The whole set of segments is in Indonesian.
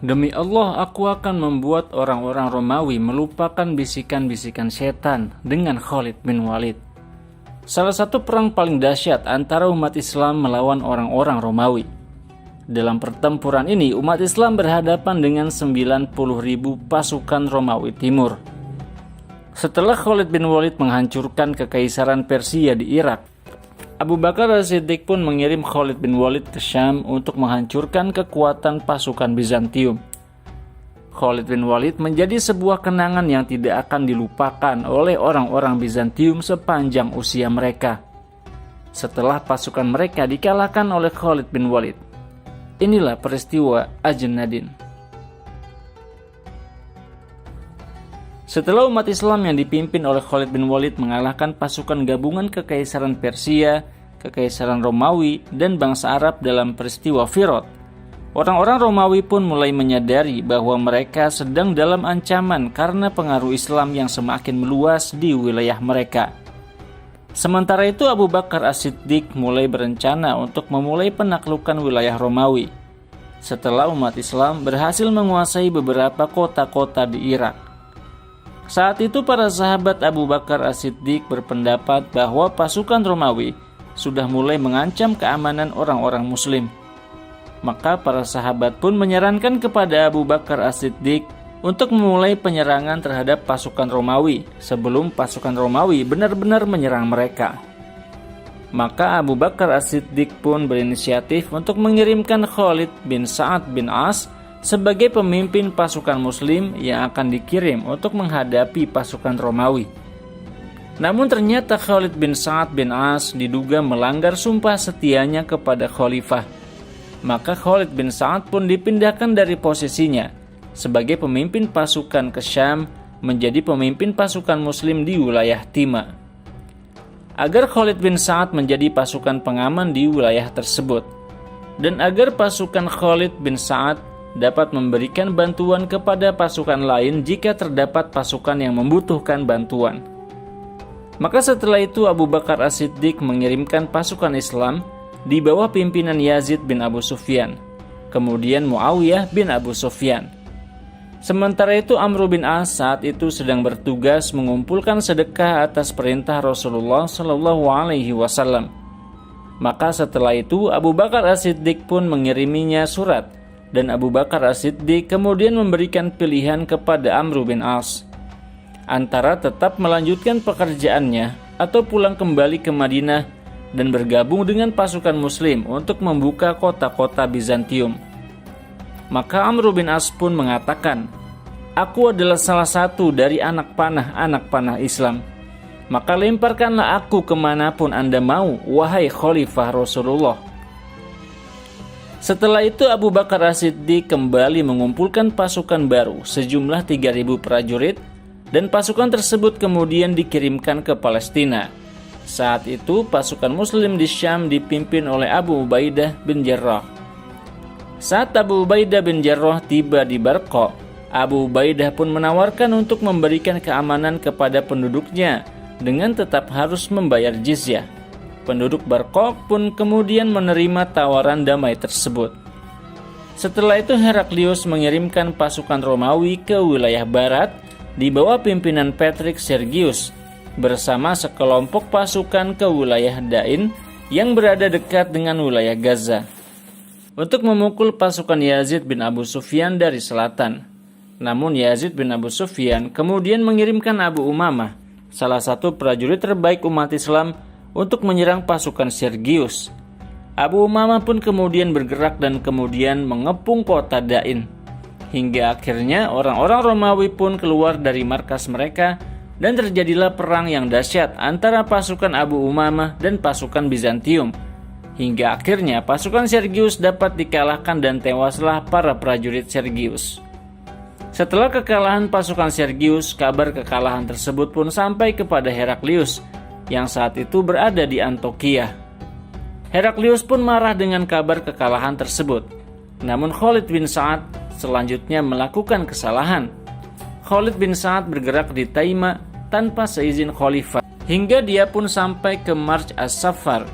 Demi Allah, aku akan membuat orang-orang Romawi melupakan bisikan-bisikan setan dengan Khalid bin Walid. Salah satu perang paling dahsyat antara umat Islam melawan orang-orang Romawi. Dalam pertempuran ini, umat Islam berhadapan dengan 90.000 pasukan Romawi Timur. Setelah Khalid bin Walid menghancurkan kekaisaran Persia di Irak, Abu Bakar As-Siddiq pun mengirim Khalid bin Walid ke Syam untuk menghancurkan kekuatan pasukan Bizantium. Khalid bin Walid menjadi sebuah kenangan yang tidak akan dilupakan oleh orang-orang Bizantium sepanjang usia mereka. Setelah pasukan mereka dikalahkan oleh Khalid bin Walid. Inilah peristiwa Ajin-Nadin. Setelah umat Islam yang dipimpin oleh Khalid bin Walid mengalahkan pasukan gabungan Kekaisaran Persia, Kekaisaran Romawi, dan bangsa Arab dalam peristiwa Firot, orang-orang Romawi pun mulai menyadari bahwa mereka sedang dalam ancaman karena pengaruh Islam yang semakin meluas di wilayah mereka. Sementara itu Abu Bakar As-Siddiq mulai berencana untuk memulai penaklukan wilayah Romawi setelah umat Islam berhasil menguasai beberapa kota-kota di Irak. Saat itu para sahabat Abu Bakar As-Siddiq berpendapat bahwa pasukan Romawi sudah mulai mengancam keamanan orang-orang Muslim. Maka para sahabat pun menyarankan kepada Abu Bakar As-Siddiq untuk memulai penyerangan terhadap pasukan Romawi sebelum pasukan Romawi benar-benar menyerang mereka. Maka Abu Bakar As-Siddiq pun berinisiatif untuk mengirimkan Khalid bin Sa'ad bin As sebagai pemimpin pasukan Muslim yang akan dikirim untuk menghadapi pasukan Romawi. Namun ternyata Khalid bin Sa'ad bin As diduga melanggar sumpah setianya kepada khalifah. Maka Khalid bin Sa'ad pun dipindahkan dari posisinya sebagai pemimpin pasukan ke Syam menjadi pemimpin pasukan Muslim di wilayah Tima. Agar Khalid bin Sa'ad menjadi pasukan pengaman di wilayah tersebut, dan agar pasukan Khalid bin Sa'ad dapat memberikan bantuan kepada pasukan lain jika terdapat pasukan yang membutuhkan bantuan. Maka setelah itu Abu Bakar As-Siddiq mengirimkan pasukan Islam di bawah pimpinan Yazid bin Abu Sufyan, kemudian Muawiyah bin Abu Sufyan. Sementara itu Amr bin As saat itu sedang bertugas mengumpulkan sedekah atas perintah Rasulullah SAW. Maka setelah itu Abu Bakar As-Siddiq pun mengiriminya surat, dan Abu Bakar As-Siddiq kemudian memberikan pilihan kepada Amr bin As antara tetap melanjutkan pekerjaannya atau pulang kembali ke Madinah dan bergabung dengan pasukan Muslim untuk membuka kota-kota Bizantium. Maka Amr bin As pun mengatakan, "Aku adalah salah satu dari anak panah Islam. Maka lemparkanlah aku kemanapun Anda mau, wahai Khalifah Rasulullah." Setelah itu Abu Bakar As-Siddiq kembali mengumpulkan pasukan baru sejumlah 3.000 prajurit, dan pasukan tersebut kemudian dikirimkan ke Palestina. Saat itu pasukan Muslim di Syam dipimpin oleh Abu Ubaidah bin Jarrah. Saat Abu Ubaidah bin Jarrah tiba di Barqa, Abu Ubaidah pun menawarkan untuk memberikan keamanan kepada penduduknya dengan tetap harus membayar jizyah. Penduduk Barqa pun kemudian menerima tawaran damai tersebut. Setelah itu Heraklius mengirimkan pasukan Romawi ke wilayah barat di bawah pimpinan Patrick Sergius bersama sekelompok pasukan ke wilayah Dain yang berada dekat dengan wilayah Gaza untuk memukul pasukan Yazid bin Abu Sufyan dari selatan. Namun Yazid bin Abu Sufyan kemudian mengirimkan Abu Umamah, salah satu prajurit terbaik umat Islam, untuk menyerang pasukan Sergius. Abu Umamah pun kemudian bergerak dan kemudian mengepung kota Dain. Hingga akhirnya orang-orang Romawi pun keluar dari markas mereka dan terjadilah perang yang dahsyat antara pasukan Abu Umamah dan pasukan Bizantium. Hingga akhirnya pasukan Sergius dapat dikalahkan dan tewaslah para prajurit Sergius. Setelah kekalahan pasukan Sergius, kabar kekalahan tersebut pun sampai kepada Heraklius yang saat itu berada di Antioquia. Heraklius pun marah dengan kabar kekalahan tersebut. Namun Khalid bin Sa'ad selanjutnya melakukan kesalahan. Khalid bin Sa'ad bergerak di Taima tanpa seizin khalifah, hingga dia pun sampai ke Marj as-Safar.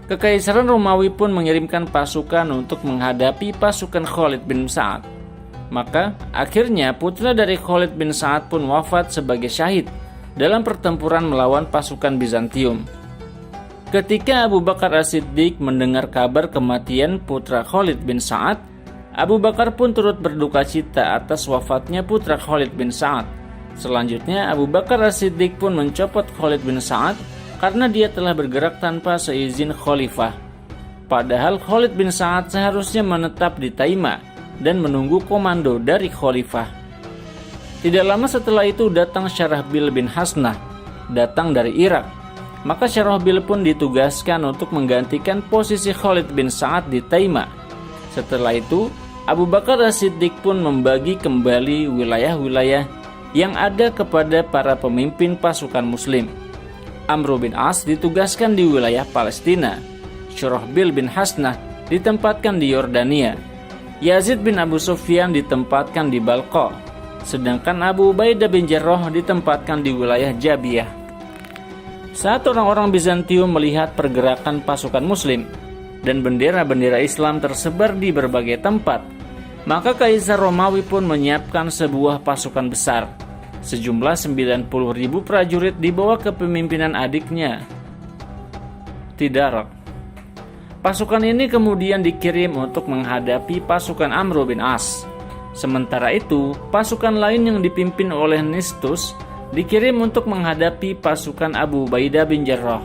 Kekaisaran Romawi pun mengirimkan pasukan untuk menghadapi pasukan Khalid bin Sa'ad. Maka akhirnya putra dari Khalid bin Sa'ad pun wafat sebagai syahid dalam pertempuran melawan pasukan Bizantium. Ketika Abu Bakar As-Siddiq mendengar kabar kematian putra Khalid bin Sa'ad, Abu Bakar pun turut berduka cita atas wafatnya putra Khalid bin Sa'ad. Selanjutnya Abu Bakar As-Siddiq pun mencopot Khalid bin Sa'ad karena dia telah bergerak tanpa seizin khalifah. Padahal Khalid bin Sa'ad seharusnya menetap di Taima dan menunggu komando dari khalifah. Tidak lama setelah itu datang Syarahbil bin Hasnah, datang dari Irak. Maka Syarahbil pun ditugaskan untuk menggantikan posisi Khalid bin Sa'ad di Taima. Setelah itu, Abu Bakar As-Siddiq pun membagi kembali wilayah-wilayah yang ada kepada para pemimpin pasukan muslim. Amr bin As ditugaskan di wilayah Palestina. Syarahbil bin Hasnah ditempatkan di Yordania. Yazid bin Abu Sufyan ditempatkan di Balqa, sedangkan Abu Ubaidah bin Jarrah ditempatkan di wilayah Jabiyah. Saat orang-orang Bizantium melihat pergerakan pasukan muslim dan bendera-bendera Islam tersebar di berbagai tempat, maka Kaisar Romawi pun menyiapkan sebuah pasukan besar. Sejumlah 90.000 prajurit di bawah kepemimpinan adiknya, Tidarak. Pasukan ini kemudian dikirim untuk menghadapi pasukan Amr bin As. Sementara itu, pasukan lain yang dipimpin oleh Nistus dikirim untuk menghadapi pasukan Abu Ubaidah bin Jarrah.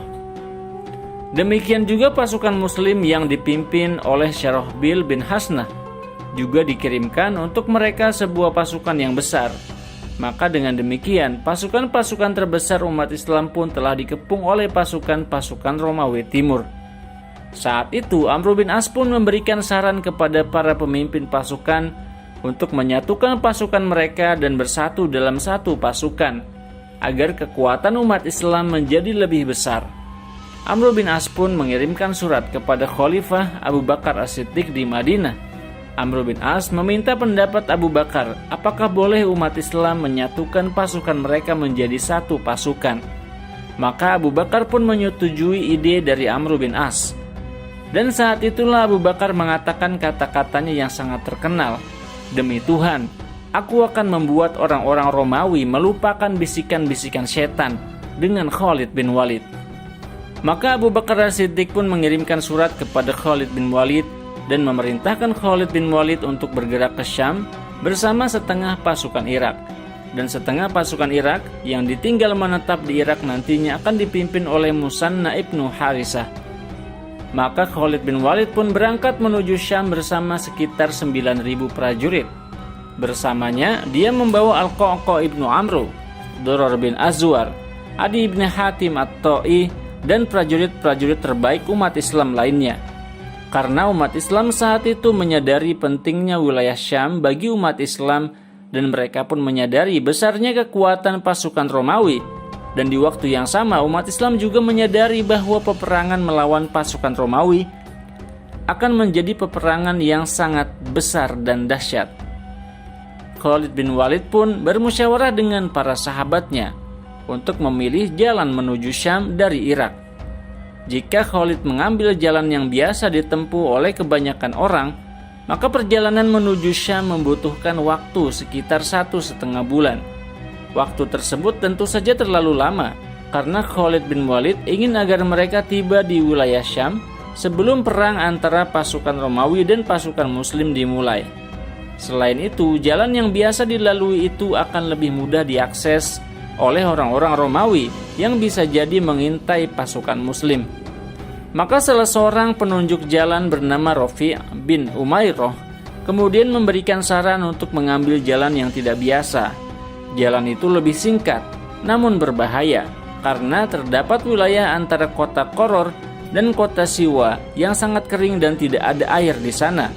Demikian juga pasukan muslim yang dipimpin oleh Syarahbil bin Hasnah juga dikirimkan untuk mereka sebuah pasukan yang besar. Maka dengan demikian, pasukan-pasukan terbesar umat Islam pun telah dikepung oleh pasukan-pasukan Romawi Timur. Saat itu Amr bin As pun memberikan saran kepada para pemimpin pasukan untuk menyatukan pasukan mereka dan bersatu dalam satu pasukan agar kekuatan umat Islam menjadi lebih besar. Amr bin As pun mengirimkan surat kepada Khalifah Abu Bakar As-Siddiq di Madinah. Amr bin As meminta pendapat Abu Bakar apakah boleh umat Islam menyatukan pasukan mereka menjadi satu pasukan. Maka Abu Bakar pun menyetujui ide dari Amr bin As. Dan saat itulah Abu Bakar mengatakan kata-katanya yang sangat terkenal. Demi Tuhan, aku akan membuat orang-orang Romawi melupakan bisikan-bisikan setan dengan Khalid bin Walid. Maka Abu Bakar As-Siddiq pun mengirimkan surat kepada Khalid bin Walid dan memerintahkan Khalid bin Walid untuk bergerak ke Syam bersama setengah pasukan Irak. Dan setengah pasukan Irak yang ditinggal menetap di Irak nantinya akan dipimpin oleh Musanna ibnu Harisah. Maka Khalid bin Walid pun berangkat menuju Syam bersama sekitar 9.000 prajurit. Bersamanya dia membawa Al-Qa'qa ibnu Amru, Durar bin Azwar, Adi ibn Hatim At-Ta'i, dan prajurit-prajurit terbaik umat Islam lainnya. Karena umat Islam saat itu menyadari pentingnya wilayah Syam bagi umat Islam dan mereka pun menyadari besarnya kekuatan pasukan Romawi. Dan di waktu yang sama umat Islam juga menyadari bahwa peperangan melawan pasukan Romawi akan menjadi peperangan yang sangat besar dan dahsyat. Khalid bin Walid pun bermusyawarah dengan para sahabatnya untuk memilih jalan menuju Syam dari Irak. Jika Khalid mengambil jalan yang biasa ditempuh oleh kebanyakan orang, maka perjalanan menuju Syam membutuhkan waktu sekitar 1,5 bulan. Waktu tersebut tentu saja terlalu lama, karena Khalid bin Walid ingin agar mereka tiba di wilayah Syam sebelum perang antara pasukan Romawi dan pasukan Muslim dimulai. Selain itu, jalan yang biasa dilalui itu akan lebih mudah diakses oleh orang-orang Romawi yang bisa jadi mengintai pasukan Muslim. Maka salah seorang penunjuk jalan bernama Rafi' bin Umairah kemudian memberikan saran untuk mengambil jalan yang tidak biasa. Jalan itu lebih singkat, namun berbahaya, karena terdapat wilayah antara kota Koror dan kota Siwa yang sangat kering dan tidak ada air di sana,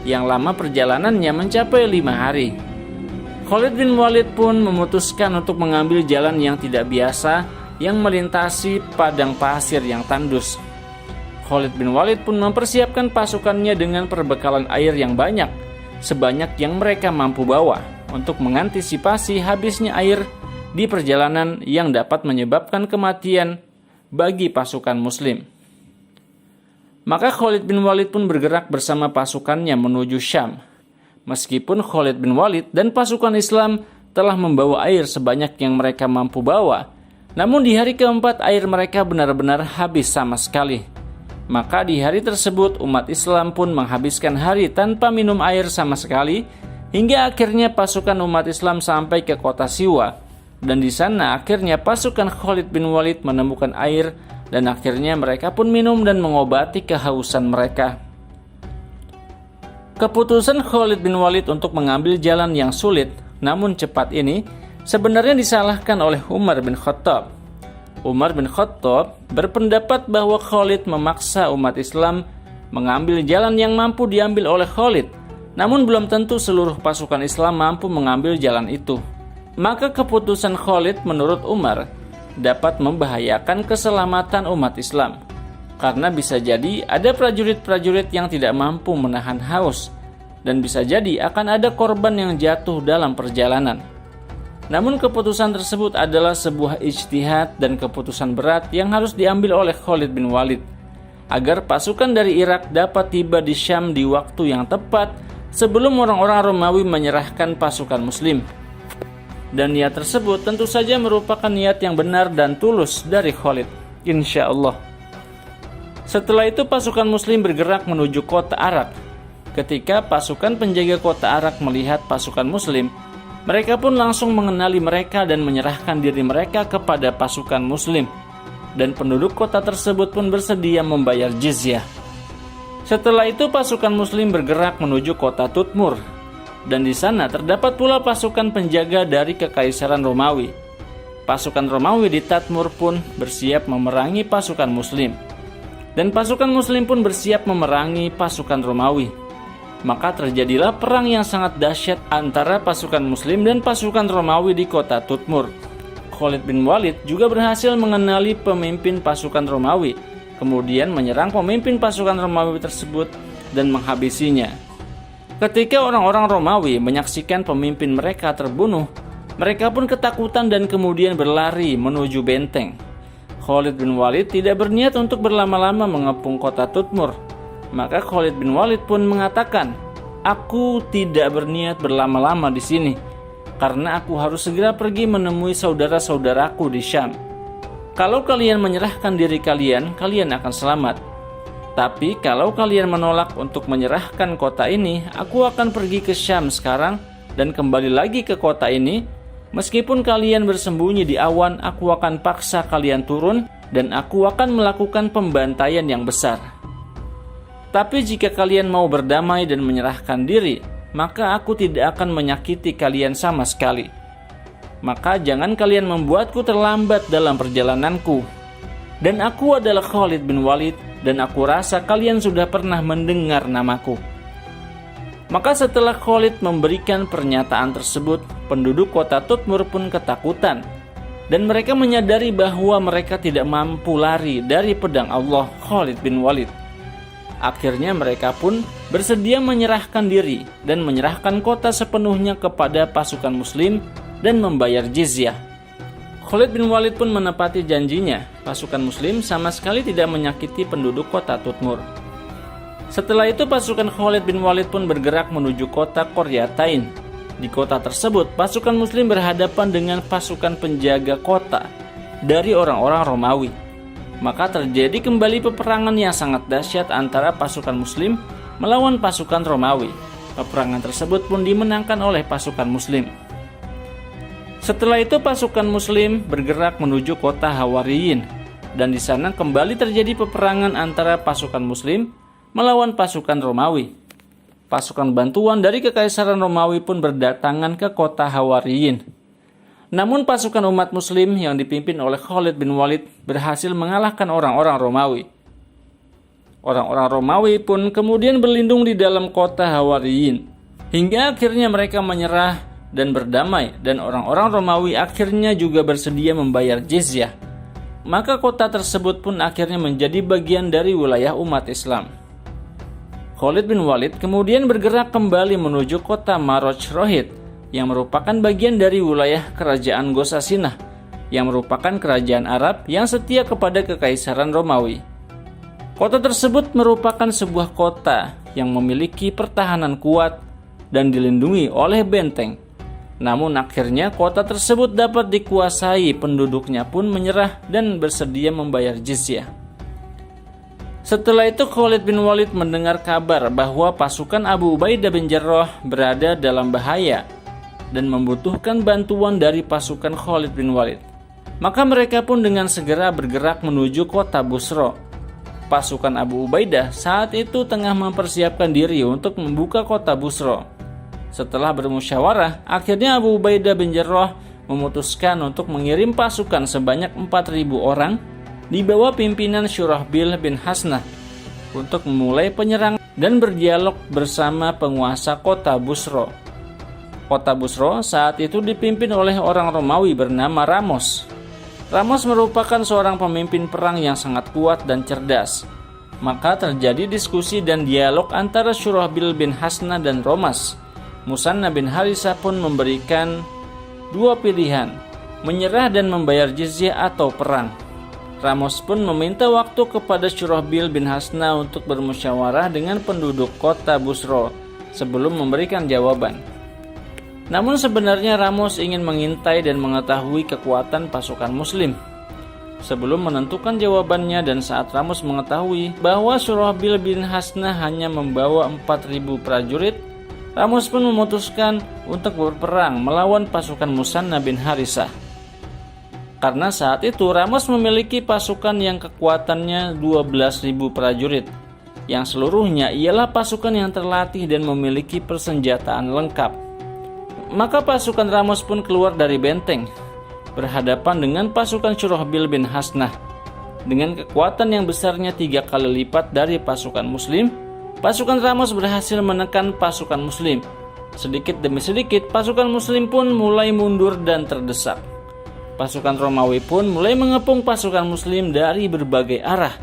yang lama perjalanannya mencapai 5 hari. Khalid bin Walid pun memutuskan untuk mengambil jalan yang tidak biasa yang melintasi padang pasir yang tandus. Khalid bin Walid pun mempersiapkan pasukannya dengan perbekalan air yang banyak, sebanyak yang mereka mampu bawa, untuk mengantisipasi habisnya air di perjalanan yang dapat menyebabkan kematian bagi pasukan Muslim. Maka Khalid bin Walid pun bergerak bersama pasukannya menuju Syam. Meskipun Khalid bin Walid dan pasukan Islam telah membawa air sebanyak yang mereka mampu bawa, namun di hari keempat air mereka benar-benar habis sama sekali. Maka di hari tersebut umat Islam pun menghabiskan hari tanpa minum air sama sekali, hingga akhirnya pasukan umat Islam sampai ke kota Siwa. Dan di sana akhirnya pasukan Khalid bin Walid menemukan air, dan akhirnya mereka pun minum dan mengobati kehausan mereka. Keputusan Khalid bin Walid untuk mengambil jalan yang sulit namun cepat ini sebenarnya disalahkan oleh Umar bin Khattab. Umar bin Khattab berpendapat bahwa Khalid memaksa umat Islam mengambil jalan yang mampu diambil oleh Khalid, namun belum tentu seluruh pasukan Islam mampu mengambil jalan itu. Maka keputusan Khalid menurut Umar dapat membahayakan keselamatan umat Islam, karena bisa jadi ada prajurit-prajurit yang tidak mampu menahan haus, dan bisa jadi akan ada korban yang jatuh dalam perjalanan. Namun keputusan tersebut adalah sebuah ijtihad dan keputusan berat yang harus diambil oleh Khalid bin Walid, agar pasukan dari Irak dapat tiba di Syam di waktu yang tepat sebelum orang-orang Romawi menyerahkan pasukan Muslim. Dan niat tersebut tentu saja merupakan niat yang benar dan tulus dari Khalid, insya Allah. Setelah itu pasukan Muslim bergerak menuju kota Arak. Ketika pasukan penjaga kota Arak melihat pasukan Muslim, mereka pun langsung mengenali mereka dan menyerahkan diri mereka kepada pasukan Muslim. Dan penduduk kota tersebut pun bersedia membayar jizyah. Setelah itu pasukan Muslim bergerak menuju kota Tutmur. Dan di sana terdapat pula pasukan penjaga dari Kekaisaran Romawi. Pasukan Romawi di Tutmur pun bersiap memerangi pasukan Muslim. Dan pasukan Muslim pun bersiap memerangi pasukan Romawi. Maka terjadilah perang yang sangat dahsyat antara pasukan Muslim dan pasukan Romawi di kota Tutmur. Khalid bin Walid juga berhasil mengenali pemimpin pasukan Romawi, kemudian menyerang pemimpin pasukan Romawi tersebut dan menghabisinya. Ketika orang-orang Romawi menyaksikan pemimpin mereka terbunuh, mereka pun ketakutan dan kemudian berlari menuju benteng. Khalid bin Walid tidak berniat untuk berlama-lama mengepung kota Tutmur. Maka Khalid bin Walid pun mengatakan, "Aku tidak berniat berlama-lama di sini, karena aku harus segera pergi menemui saudara-saudaraku di Syam. Kalau kalian menyerahkan diri kalian, kalian akan selamat. Tapi kalau kalian menolak untuk menyerahkan kota ini, aku akan pergi ke Syam sekarang dan kembali lagi ke kota ini. Meskipun kalian bersembunyi di awan, aku akan paksa kalian turun dan aku akan melakukan pembantaian yang besar. Tapi jika kalian mau berdamai dan menyerahkan diri, maka aku tidak akan menyakiti kalian sama sekali. Maka jangan kalian membuatku terlambat dalam perjalananku. Dan aku adalah Khalid bin Walid, dan aku rasa kalian sudah pernah mendengar namaku." Maka setelah Khalid memberikan pernyataan tersebut, penduduk kota Tutmur pun ketakutan, dan mereka menyadari bahwa mereka tidak mampu lari dari pedang Allah Khalid bin Walid. Akhirnya mereka pun bersedia menyerahkan diri dan menyerahkan kota sepenuhnya kepada pasukan Muslim dan membayar jizyah. Khalid bin Walid pun menepati janjinya. Pasukan Muslim sama sekali tidak menyakiti penduduk kota Tutmur. Setelah itu pasukan Khalid bin Walid pun bergerak menuju kota Qaryatain. Di kota tersebut pasukan Muslim berhadapan dengan pasukan penjaga kota dari orang-orang Romawi. Maka terjadi kembali peperangan yang sangat dahsyat antara pasukan Muslim melawan pasukan Romawi. Peperangan tersebut pun dimenangkan oleh pasukan Muslim. Setelah itu pasukan Muslim bergerak menuju kota Hawariyin, dan di sana kembali terjadi peperangan antara pasukan Muslim melawan pasukan Romawi. Pasukan bantuan dari Kekaisaran Romawi pun berdatangan ke kota Hawariyin. Namun pasukan umat Muslim yang dipimpin oleh Khalid bin Walid berhasil mengalahkan orang-orang Romawi. Orang-orang Romawi pun kemudian berlindung di dalam kota Hawariyin, hingga akhirnya mereka menyerah dan berdamai, dan orang-orang Romawi akhirnya juga bersedia membayar jizyah. Maka kota tersebut pun akhirnya menjadi bagian dari wilayah umat Islam. Khalid bin Walid kemudian bergerak kembali menuju kota Maroj Rohid, yang merupakan bagian dari wilayah kerajaan Gosasinah, yang merupakan kerajaan Arab yang setia kepada Kekaisaran Romawi. Kota tersebut merupakan sebuah kota yang memiliki pertahanan kuat, dan dilindungi oleh benteng. Namun akhirnya kota tersebut dapat dikuasai, penduduknya pun menyerah dan bersedia membayar jizyah. Setelah itu Khalid bin Walid mendengar kabar bahwa pasukan Abu Ubaidah bin Jarrah berada dalam bahaya dan membutuhkan bantuan dari pasukan Khalid bin Walid. Maka mereka pun dengan segera bergerak menuju kota Busra. Pasukan Abu Ubaidah saat itu tengah mempersiapkan diri untuk membuka kota Busra. Setelah bermusyawarah, akhirnya Abu Ubaidah bin Jarrah memutuskan untuk mengirim pasukan sebanyak 4.000 orang di bawah pimpinan Syurahbil bin Hasnah untuk memulai penyerangan dan berdialog bersama penguasa kota Busra. Kota Busra saat itu dipimpin oleh orang Romawi bernama Ramos. Ramos merupakan seorang pemimpin perang yang sangat kuat dan cerdas. Maka terjadi diskusi dan dialog antara Syurahbil bin Hasnah dan Romas. Musanna bin Harisah pun memberikan dua pilihan, menyerah dan membayar jizyah atau perang. Ramos pun meminta waktu kepada Syurahbil bin Hasnah untuk bermusyawarah dengan penduduk kota Busra sebelum memberikan jawaban. Namun sebenarnya Ramos ingin mengintai dan mengetahui kekuatan pasukan muslim sebelum menentukan jawabannya, dan saat Ramos mengetahui bahwa Syurahbil bin Hasnah hanya membawa 4.000 prajurit, Ramos pun memutuskan untuk berperang melawan pasukan Musanna bin Harisah. Karena saat itu Ramos memiliki pasukan yang kekuatannya 12.000 prajurit, yang seluruhnya ialah pasukan yang terlatih dan memiliki persenjataan lengkap. Maka pasukan Ramos pun keluar dari benteng, berhadapan dengan pasukan Syurahbil bin Hasnah. Dengan kekuatan yang besarnya 3 kali lipat dari pasukan muslim, pasukan Ramos berhasil menekan pasukan muslim. Sedikit demi sedikit pasukan muslim pun mulai mundur dan terdesak. Pasukan Romawi pun mulai mengepung pasukan muslim dari berbagai arah,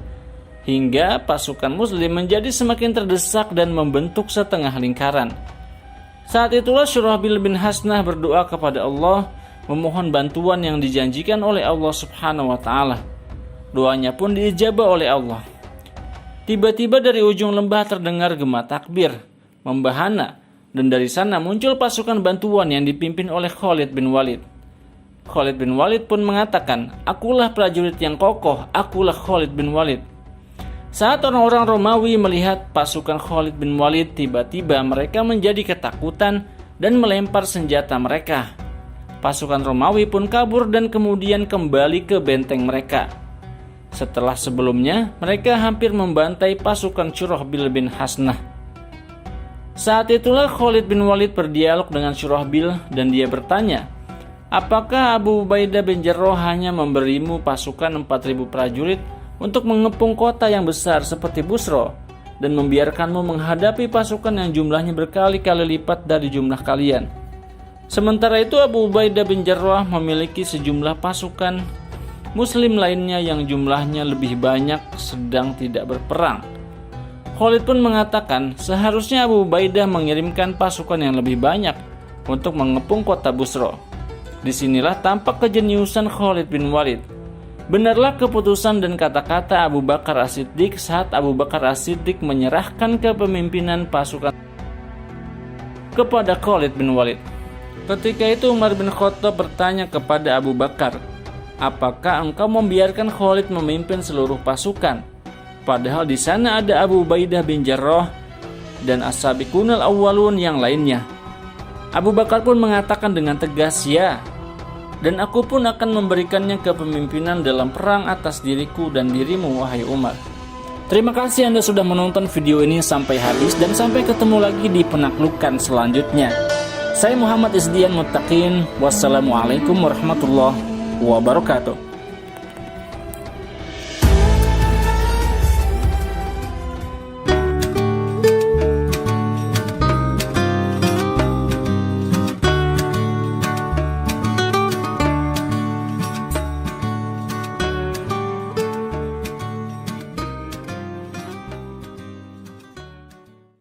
hingga pasukan muslim menjadi semakin terdesak dan membentuk setengah lingkaran. Saat itulah Syurahbil bin Hasnah berdoa kepada Allah, memohon bantuan yang dijanjikan oleh Allah Subhanahu wa Ta'ala. Doanya pun diijabah oleh Allah. Tiba-tiba dari ujung lembah terdengar gema takbir, membahana, dan dari sana muncul pasukan bantuan yang dipimpin oleh Khalid bin Walid. Khalid bin Walid pun mengatakan, "Akulah prajurit yang kokoh, akulah Khalid bin Walid." Saat orang-orang Romawi melihat pasukan Khalid bin Walid, tiba-tiba mereka menjadi ketakutan dan melempar senjata mereka. Pasukan Romawi pun kabur dan kemudian kembali ke benteng mereka. Setelah sebelumnya, mereka hampir membantai pasukan Syurahbil bin Hasnah. Saat itulah Khalid bin Walid berdialog dengan Syurahbil dan dia bertanya, "Apakah Abu Ubaidah bin Jarrah hanya memberimu pasukan 4.000 prajurit untuk mengepung kota yang besar seperti Busra dan membiarkanmu menghadapi pasukan yang jumlahnya berkali-kali lipat dari jumlah kalian? Sementara itu Abu Ubaidah bin Jarrah memiliki sejumlah pasukan muslim lainnya yang jumlahnya lebih banyak sedang tidak berperang." Khalid pun mengatakan seharusnya Abu Ubaidah mengirimkan pasukan yang lebih banyak untuk mengepung kota Busra. Disinilah tampak kejeniusan Khalid bin Walid. Benarlah keputusan dan kata-kata Abu Bakar As-Siddiq saat Abu Bakar As-Siddiq menyerahkan kepemimpinan pasukan kepada Khalid bin Walid. Ketika itu Umar bin Khattab bertanya kepada Abu Bakar, "Apakah engkau membiarkan Khalid memimpin seluruh pasukan? Padahal di sana ada Abu Ubaidah bin Jarrah dan as-sabiqunal awwalun yang lainnya." Abu Bakar pun mengatakan dengan tegas, "Ya, dan aku pun akan memberikannya kepemimpinan dalam perang atas diriku dan dirimu, wahai Umar." Terima kasih Anda sudah menonton video ini sampai habis, dan sampai ketemu lagi di penaklukan selanjutnya. Saya Muhammad Isdian Muttaqin. Wassalamualaikum warahmatullahi wabarakatuh.